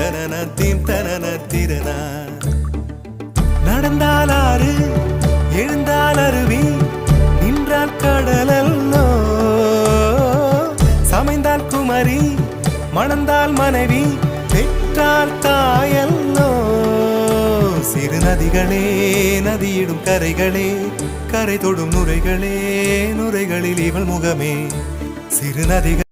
தனன தீம் தனன திறனா. நடந்தால் ஆறு எழுந்தால் அருவி நின்றால் கடலல்லோ, சமைந்தால் குமரி மணந்தால் மனைவி பெற்றால் தாயல்லோ. சிறு நதிகளே நதியிடும் கரைகளே கரை தொடும் நுரைகளே நுரைகளில் இவள் முகமே. சிறு நதிகள்